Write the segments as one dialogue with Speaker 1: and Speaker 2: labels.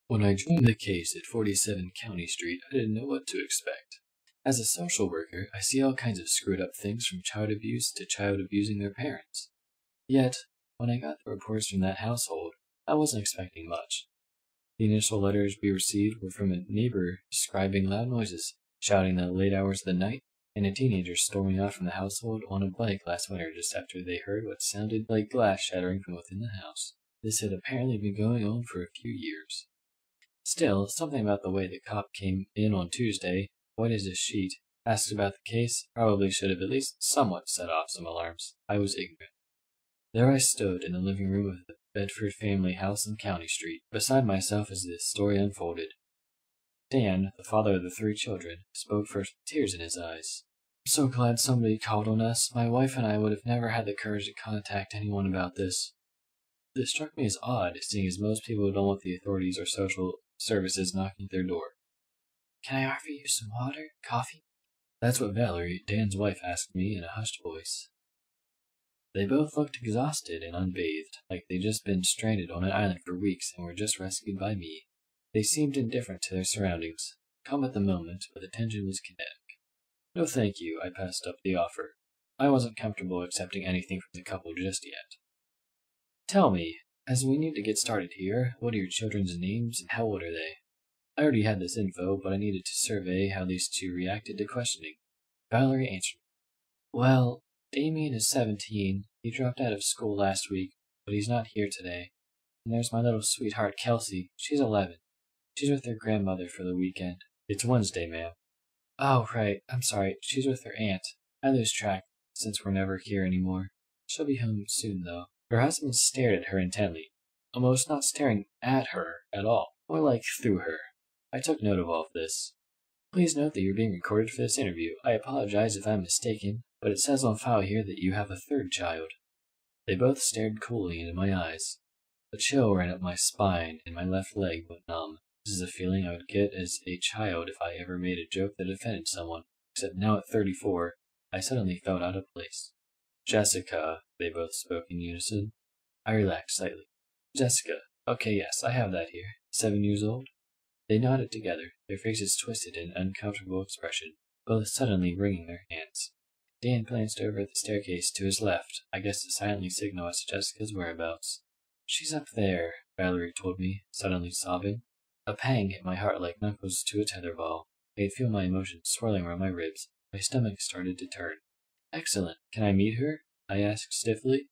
Speaker 1: When I joined the case at 47 County Street, I didn't know what to expect. As a social worker, I see all kinds of screwed up things from child abuse to child abusing their parents. Yet, when I got the reports from that household, I wasn't expecting much. The initial letters we received were from a neighbor describing loud noises, shouting in the late hours of the night, and a teenager storming out from the household on a bike last winter just after they heard what sounded like glass shattering from within the house. This had apparently been going on for a few years. Still, something about the way the cop came in on Tuesday, white as a sheet, asked about the case, probably should have at least somewhat set off some alarms. I was ignorant. There I stood in the living room of the Bedford family house on County Street, beside myself as this story unfolded. Dan, the father of the 3 children, spoke first with tears in his eyes. "I'm so glad somebody called on us. My wife and I would have never had the courage to contact anyone about this." This struck me as odd, seeing as most people don't want the authorities or social services knocking at their door. "Can I offer you some water? Coffee?" That's what Valerie, Dan's wife, asked me in a hushed voice. They both looked exhausted and unbathed, like they'd just been stranded on an island for weeks and were just rescued by me. They seemed indifferent to their surroundings, calm at the moment, but the tension was kinetic. "No thank you," I passed up the offer. I wasn't comfortable accepting anything from the couple just yet. "Tell me, as we need to get started here, what are your children's names and how old are they?" I already had this info, but I needed to survey how these two reacted to questioning. Valerie answered, "Well, Damien is 17. He dropped out of school last week, but he's not here today. And there's my little sweetheart, Kelsey. She's 11. She's with her grandmother for the weekend." "It's Wednesday, ma'am." "Oh, right. I'm sorry. She's with her aunt. I lose track since we're never here anymore. She'll be home soon, though." Her husband stared at her intently, almost not staring at her at all, more like through her. I took note of all of this. "Please note that you're being recorded for this interview. I apologize if I'm mistaken, but it says on file here that you have a 3rd child." They both stared coolly into my eyes. A chill ran up my spine, and my left leg went numb. This is a feeling I would get as a child if I ever made a joke that offended someone, except now at 34, I suddenly felt out of place. "Jessica," they both spoke in unison. I relaxed slightly. "Jessica. Okay, yes, I have that here. 7 years old?" They nodded together, their faces twisted in an uncomfortable expression, both suddenly wringing their hands. Dan glanced over at the staircase to his left, I guess to silently signal as to Jessica's whereabouts. "She's up there," Valerie told me, suddenly sobbing. A pang hit my heart like knuckles to a tetherball. I could feel my emotions swirling around my ribs. My stomach started to turn. "Excellent. Can I meet her?" I asked stiffly.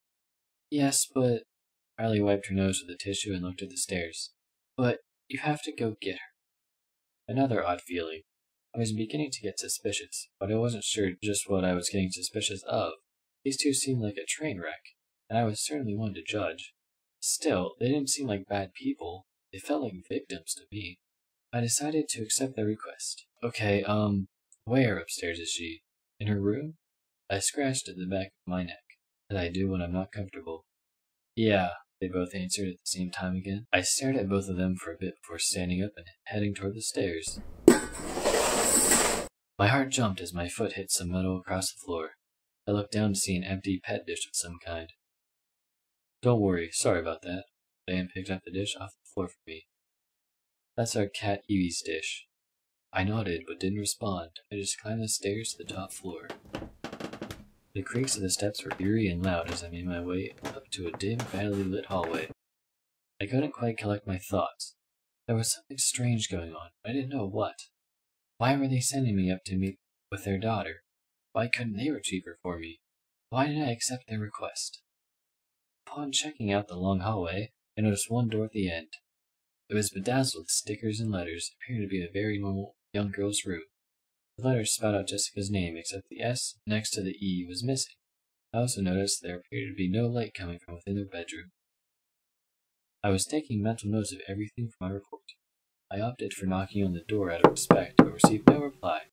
Speaker 1: "Yes, but—" Riley wiped her nose with a tissue and looked at the stairs. "But you have to go get her." Another odd feeling. I was beginning to get suspicious, but I wasn't sure just what I was getting suspicious of. These two seemed like a train wreck, and I was certainly one to judge. Still, they didn't seem like bad people. They felt like victims to me. I decided to accept their request. "Okay, where upstairs is she? In her room?" I scratched at the back of my neck, as I do when I'm not comfortable. "Yeah," they both answered at the same time again. I stared at both of them for a bit before standing up and heading toward the stairs. My heart jumped as my foot hit some metal across the floor. I looked down to see an empty pet dish of some kind. "Don't worry, sorry about that." Dan picked up the dish off the floor for me. "That's our cat Evie's dish." I nodded, but didn't respond. I just climbed the stairs to the top floor. The creaks of the steps were eerie and loud as I made my way up to a dim, badly lit hallway. I couldn't quite collect my thoughts. There was something strange going on, but I didn't know what. Why were they sending me up to meet with their daughter? Why couldn't they retrieve her for me? Why did I accept their request? Upon checking out the long hallway, I noticed one door at the end. It was bedazzled with stickers and letters, appearing to be a very normal young girl's room. The letters spelled out Jessica's name, except the S next to the E was missing. I also noticed there appeared to be no light coming from within their bedroom. I was taking mental notes of everything for my report. I opted for knocking on the door out of respect, but received no reply.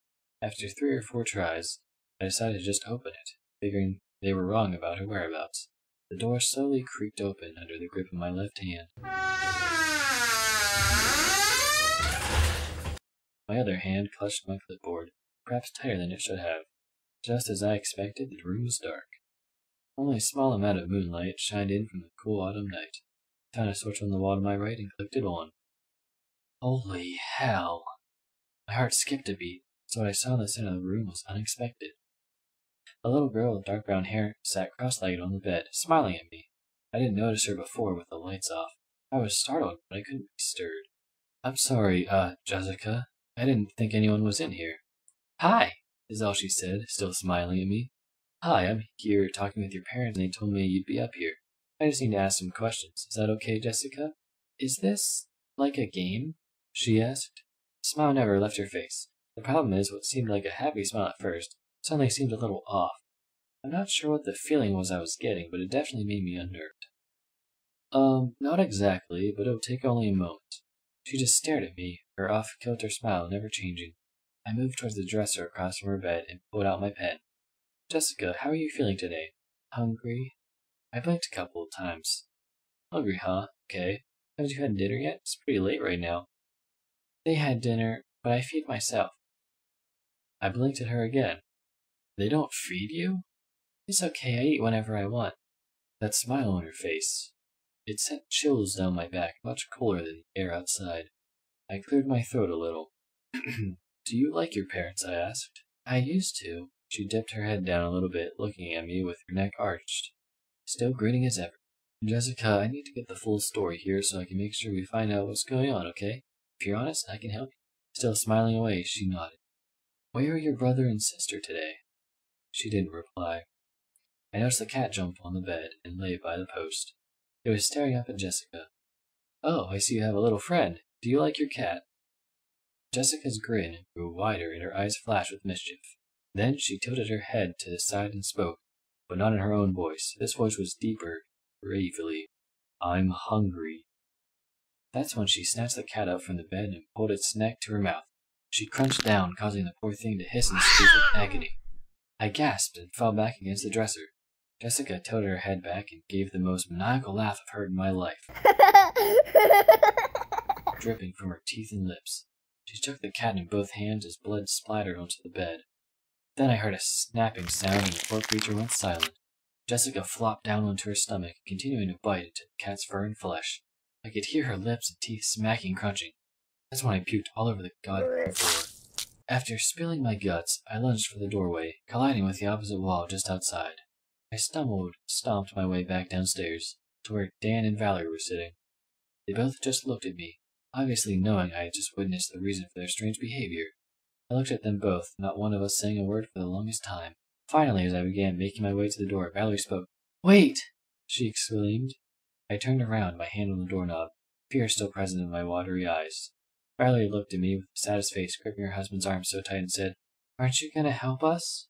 Speaker 1: After 3 or 4 tries, I decided to just open it, figuring they were wrong about her whereabouts. The door slowly creaked open under the grip of my left hand. My other hand clutched my clipboard, perhaps tighter than it should have. Just as I expected, the room was dark. Only a small amount of moonlight shined in from the cool autumn night. I found a switch on the wall to my right and clicked it on. Holy hell! My heart skipped a beat, so what I saw in the center of the room was unexpected. A little girl with dark brown hair sat cross-legged on the bed, smiling at me. I didn't notice her before with the lights off. I was startled, but I couldn't be stirred. I'm sorry, Jessica. I didn't think anyone was in here. Hi, is all she said, still smiling at me. Hi, I'm here talking with your parents and they told me you'd be up here. I just need to ask some questions. Is that okay, Jessica? Is this like a game? She asked. The smile never left her face. The problem is, what seemed like a happy smile at first suddenly seemed a little off. I'm not sure what the feeling was I was getting, but it definitely made me unnerved. Not exactly, but it'll take only a moment. She just stared at me, her off-kilter smile never changing. I moved towards the dresser across from her bed and pulled out my pen. Jessica, how are you feeling today? Hungry? I blinked a couple of times. Hungry, huh? Okay. Haven't you had dinner yet? It's pretty late right now. They had dinner, but I feed myself. I blinked at her again. They don't feed you? It's okay, I eat whenever I want. That smile on her face. It sent chills down my back, much cooler than the air outside. I cleared my throat a little. Do you like your parents? I asked. I used to. She dipped her head down a little bit, looking at me with her neck arched, still grinning as ever. Jessica, I need to get the full story here so I can make sure we find out what's going on, okay? If you're honest, I can help you. Still smiling away, she nodded. Where are your brother and sister today? She didn't reply. I noticed the cat jump on the bed and lay by the post. It was staring up at Jessica. Oh, I see you have a little friend. Do you like your cat? Jessica's grin grew wider and her eyes flashed with mischief. Then she tilted her head to the side and spoke, but not in her own voice. This voice was deeper, gravely. I'm hungry. That's when she snatched the cat up from the bed and pulled its neck to her mouth. She crunched down, causing the poor thing to hiss and squeak with agony. I gasped and fell back against the dresser. Jessica tilted her head back and gave the most maniacal laugh I've heard in my life, dripping from her teeth and lips. She took the cat in both hands as blood splattered onto the bed. Then I heard a snapping sound and the poor creature went silent. Jessica flopped down onto her stomach, continuing to bite into the cat's fur and flesh. I could hear her lips and teeth smacking and crunching. That's when I puked all over the goddamn floor. After spilling my guts, I lunged for the doorway, colliding with the opposite wall just outside. I stomped my way back downstairs, to where Dan and Valerie were sitting. They both just looked at me, obviously knowing I had just witnessed the reason for their strange behavior. I looked at them both, not one of us saying a word for the longest time. Finally, as I began making my way to the door, Valerie spoke. Wait! She exclaimed. I turned around, my hand on the doorknob, fear still present in my watery eyes. Valerie looked at me with a saddest face, gripping her husband's arm so tight and said, Aren't you going to help us?